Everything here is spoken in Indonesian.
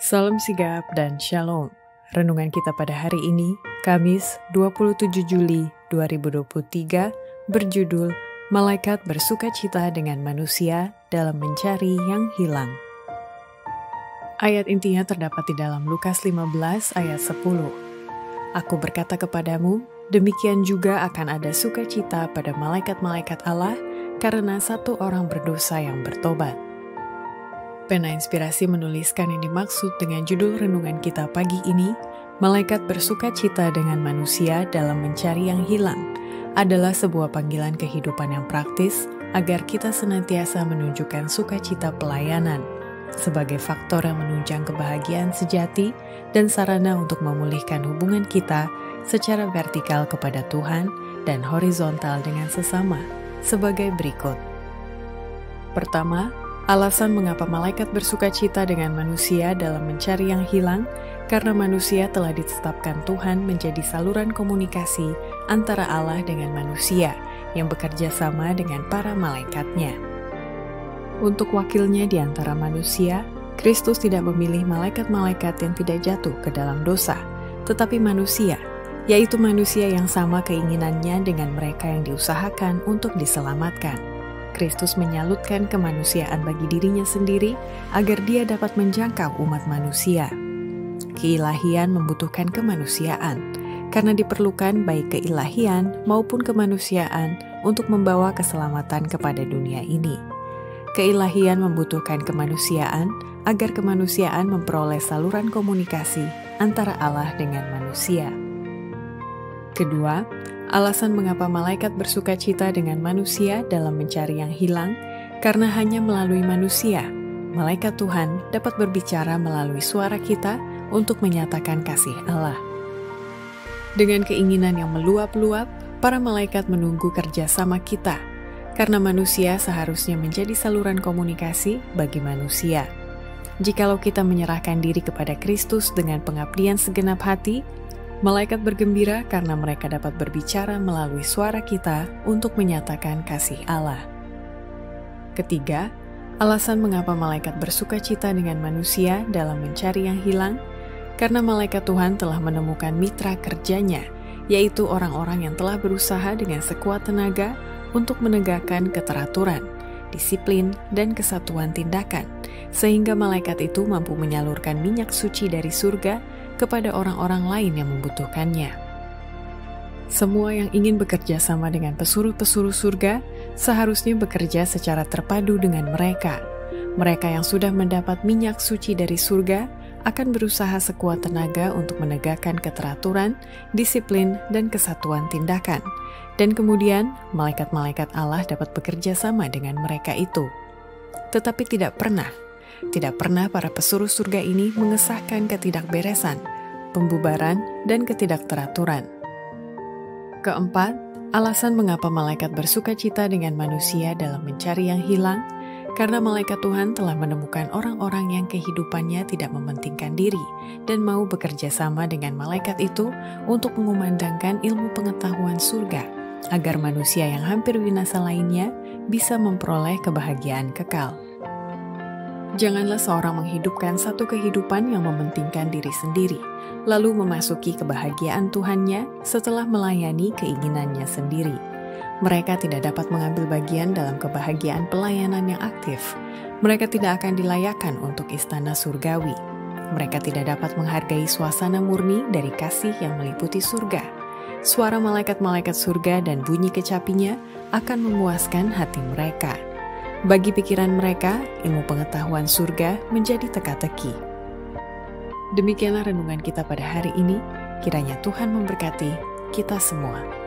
Salam sigap dan shalom. Renungan kita pada hari ini, Kamis 27 Juli 2023, berjudul Malaikat Bersukacita dengan Manusia dalam Mencari yang Hilang. Ayat intinya terdapat di dalam Lukas 15 ayat 10. Aku berkata kepadamu, demikian juga akan ada sukacita pada malaikat-malaikat Allah karena satu orang berdosa yang bertobat. Pena Inspirasi menuliskan yang dimaksud dengan judul renungan kita pagi ini, Malaikat Bersukacita dengan Manusia dalam Mencari yang Hilang, adalah sebuah panggilan kehidupan yang praktis agar kita senantiasa menunjukkan sukacita pelayanan sebagai faktor yang menunjang kebahagiaan sejati dan sarana untuk memulihkan hubungan kita secara vertikal kepada Tuhan dan horizontal dengan sesama sebagai berikut. Pertama, alasan mengapa malaikat bersukacita dengan manusia dalam mencari yang hilang, karena manusia telah ditetapkan Tuhan menjadi saluran komunikasi antara Allah dengan manusia yang bekerja sama dengan para malaikatnya. Untuk wakilnya di antara manusia, Kristus tidak memilih malaikat-malaikat yang tidak jatuh ke dalam dosa, tetapi manusia, yaitu manusia yang sama keinginannya dengan mereka yang diusahakan untuk diselamatkan. Kristus menyalutkan kemanusiaan bagi dirinya sendiri agar dia dapat menjangkau umat manusia. Keilahian membutuhkan kemanusiaan, karena diperlukan baik keilahian maupun kemanusiaan untuk membawa keselamatan kepada dunia ini. Keilahian membutuhkan kemanusiaan agar kemanusiaan memperoleh saluran komunikasi antara Allah dengan manusia. Kedua, alasan mengapa malaikat bersukacita dengan manusia dalam mencari yang hilang, karena hanya melalui manusia, malaikat Tuhan dapat berbicara melalui suara kita untuk menyatakan kasih Allah. Dengan keinginan yang meluap-luap, para malaikat menunggu kerjasama kita, karena manusia seharusnya menjadi saluran komunikasi bagi manusia. Jikalau kita menyerahkan diri kepada Kristus dengan pengabdian segenap hati, malaikat bergembira karena mereka dapat berbicara melalui suara kita untuk menyatakan kasih Allah. Ketiga, alasan mengapa malaikat bersukacita dengan manusia dalam mencari yang hilang, karena malaikat Tuhan telah menemukan mitra kerjanya, yaitu orang-orang yang telah berusaha dengan sekuat tenaga untuk menegakkan keteraturan, disiplin, dan kesatuan tindakan, sehingga malaikat itu mampu menyalurkan minyak suci dari surga kepada orang-orang lain yang membutuhkannya. Semua yang ingin bekerja sama dengan pesuruh-pesuruh surga seharusnya bekerja secara terpadu dengan mereka. Mereka yang sudah mendapat minyak suci dari surga akan berusaha sekuat tenaga untuk menegakkan keteraturan, disiplin, dan kesatuan tindakan. Dan kemudian, malaikat-malaikat Allah dapat bekerja sama dengan mereka itu. Tetapi tidak pernah para pesuruh surga ini mengesahkan ketidakberesan, pembubaran, dan ketidakteraturan. Keempat, alasan mengapa malaikat bersukacita dengan manusia dalam mencari yang hilang, karena malaikat Tuhan telah menemukan orang-orang yang kehidupannya tidak mementingkan diri dan mau bekerja sama dengan malaikat itu untuk mengumandangkan ilmu pengetahuan surga, agar manusia yang hampir binasa lainnya bisa memperoleh kebahagiaan kekal. Janganlah seorang menghidupkan satu kehidupan yang mementingkan diri sendiri, lalu memasuki kebahagiaan Tuhannya setelah melayani keinginannya sendiri. Mereka tidak dapat mengambil bagian dalam kebahagiaan pelayanan yang aktif. Mereka tidak akan dilayakkan untuk istana surgawi. Mereka tidak dapat menghargai suasana murni dari kasih yang meliputi surga. Suara malaikat-malaikat surga dan bunyi kecapinya akan memuaskan hati mereka. Bagi pikiran mereka, ilmu pengetahuan surga menjadi teka-teki. Demikianlah renungan kita pada hari ini. Kiranya Tuhan memberkati kita semua.